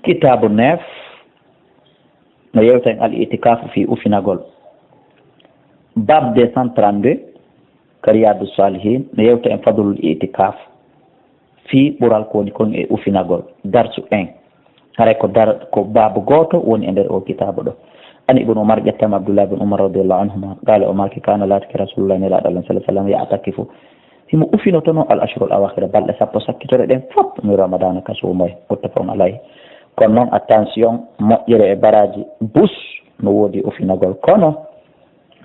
kitabu 9 no yewten al itikafu fi ufinagol bab 232 kariyadu salihin no yewta en fadlul itikaf fi ɓural ko woni kon e ufinagol darsu 1 haray ko babu goto woni e nder o kitabu ɗo ani ibn umar ƴettama abdoullah ibn umar radiallahu anhuma qala umar ki kana latiki rasulullah nelaɗo allah sallah sallam yatakifu himo ufinotono al ashrul awakhira balɗe sappo sakkitore ɗen fop mi ramadana ka suumoy muttafaqun alayhi kono noon attention moƴƴere e baraji bus no woodi ufinagol kono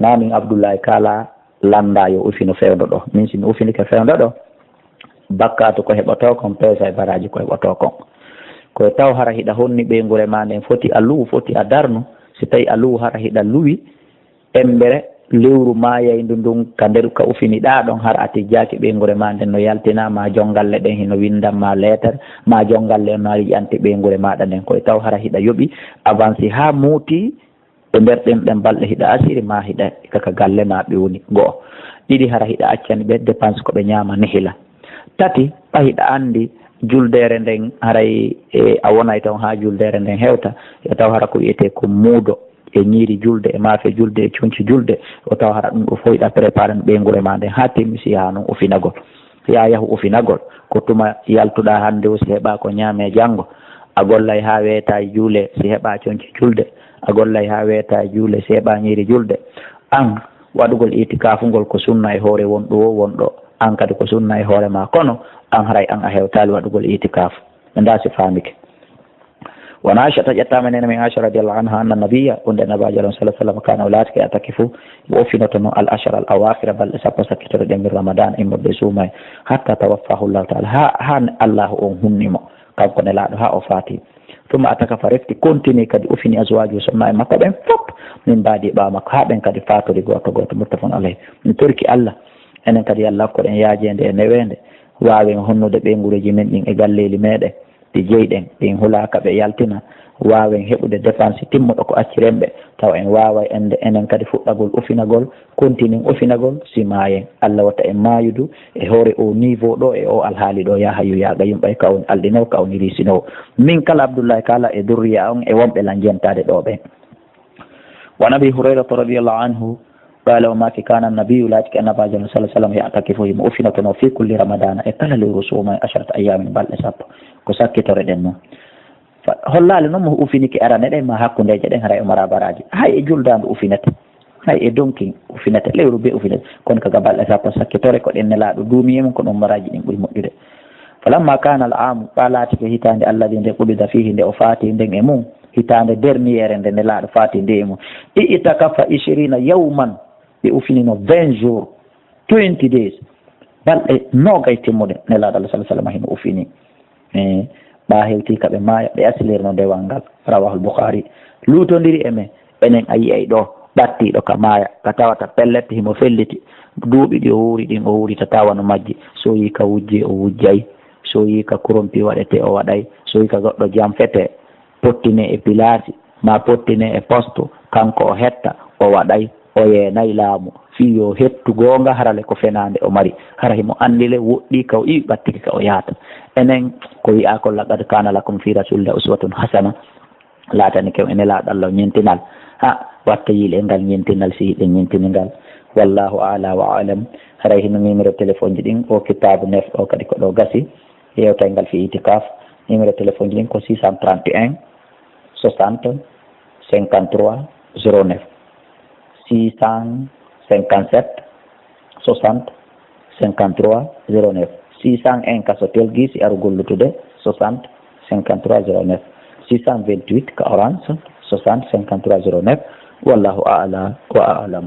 namin abdoullahi kala landa yo ufino fewdo ɗo min simi ufinike fewdo ɗo bakkatu ko heɓoto kon peesa e baraji ko heɓoto kon koye taw hara hiɗa honni ɓeygure ma nden foti a luwu foti a darnu si tawi a luwu hara hiɗa luwi embere lewru mayayndu ndun ka nder ka ufiniɗa ɗon har ati jaaki ɓeygure ma nden no yaltina ma jongalle ɗen hino windan ma lettere ma jongalle ma yiƴante ɓeygure maɗa nden koye taw hara hiɗa yoɓi avancé ha muuti ɓe nder ɗen balɗe hiɗa asiri ma hiɗa kaka galle ma ɓewni go'o ɗiɗi hara hiɗa accani ɓe dépense ko ɓe ñama nehila tati ɓa hiɗa andi juldere nden haray a wonay taw ha juldere nden hewta yo taw hara ko wiyete ko muudo e ñiiri julde e maafe julde e conci julde o taw hara ɗum ɗo foyɗa préparé no ɓeygure ma nden ha timmi si yaha noon ufinagol ya yahu ufinagol ko tuma yaltuɗa hande o si heeɓa ko ñaame janggo a gollay ha weeta juule si heeɓa conci julde a gollay ha weeta juule si heeɓa ñiiri julde an waɗugol itikafugol ko sunna e hoore wonɗo o wonɗo an kadi ko sunna e hoore ma kono an haray an a hewtali waɗugol itikafu ɓe nda si famike won aisha ta ƴettama nene min aisha radiallahu anha anna nabiya wonde nabaji alon salah sallam kana o laatike ataki fo o offinotono al ashara al awafira balɗe sappo sakkitore ɗen min ramadan immorɓe suumay hatta tawaffahu llahu taala ha allahu on hunnimo kanko nelaɗo ha o faati tuma ataka fa refti continue kadi ofini aswaju sonna e makko ɓen fop min mbaadi ɓawa makko ha ɓen kadi fatori goto goto muttafaqun alayhi min torki allah enen kadi allah hakkoɗen yaajede e newende wawen honnude ɓeygureji men ɗin e galleji meɗen ɗi jeyɗen ɗin hulaka ɓe yaltina wawen heɓude dépense timmuɗo ko accirenɓe taw en wawa enen kadi fuɗɗagol ufinagol continue ufinagol si mayen allah watta en mayudu e hoore o niveau ɗo e o alhaali ɗo ya hayyu ya gayum ɓay ka on aldinowo ka on risinowo min kala abdoullahi kala e durriya on e wonɓe lan jentade ɗo ɓen wa abi hurairata radiallahu anhu قال وما كان النبي لا كان النبي صلى الله عليه وسلم يعتكف مؤفنة في كل رمضان اكل لرسوم 10 ايام بل سب كسكتور دنو فهلال نم اوفينيك ارانه دي ما حكونde je den haray mara baraji hay juldandu ufinete hay e donki ufinete lewru be ufinete kon kaga balɗe sappo sakkitore ko ɗen nelaɗo duumiyemum ko ɗon maraji ɗin ɓuri moƴƴude falamma kana al am ɓalatike hitande alladhi nde qubida fihi nde o faati nden e mum hitande derniére nde nelaɗo faati nde e mum itakafa 20 yawman ɓe ufinino 20 jours 20 days balɗe nogay timmude nelaɗo allah sallah sallam hino ufini ɓa hewti kaɓe maaya ɓe asilirno dewal ngal rawahul boukhari lutodiri e men enen a yiyay ɗo ɓattiɗo ka maaya ka tawata pellette himo felliti duuɓi ɗi o wuuri ɗin o wuurita tawano majji so yi ka wujje o wujjay so yi ka corompi waɗete o waɗay so yi ka goɗɗo jam fete pottine e pilasi ma pottine e poste kanko o hetta o waɗay o yeenayi laamu fi yo hettu goonga harale ko fenande o mari hara himo andile woɗɗi ka o iwi ɓattiki ka o yahata enen ko wiya ko laqad kana lakum fi rasulillah uswatun hasana laatani kew ene laaɗo allah ñentinal ha watta yiile ngal ñentinal si yiɗe ñentini ngal wallahu ala wa alam haray hino numéro téléphone ji ɗin o kitabu 9 o kadi ko ɗo gasi yewtay ngal fi itikaf numéro téléphone ji ɗin ko 631 60 53 09 657 60 53 09 601 kaso telgi si aru gollutude 60 53 09 628 ka orange 60 53 09 wallahu a'la wa a'lam.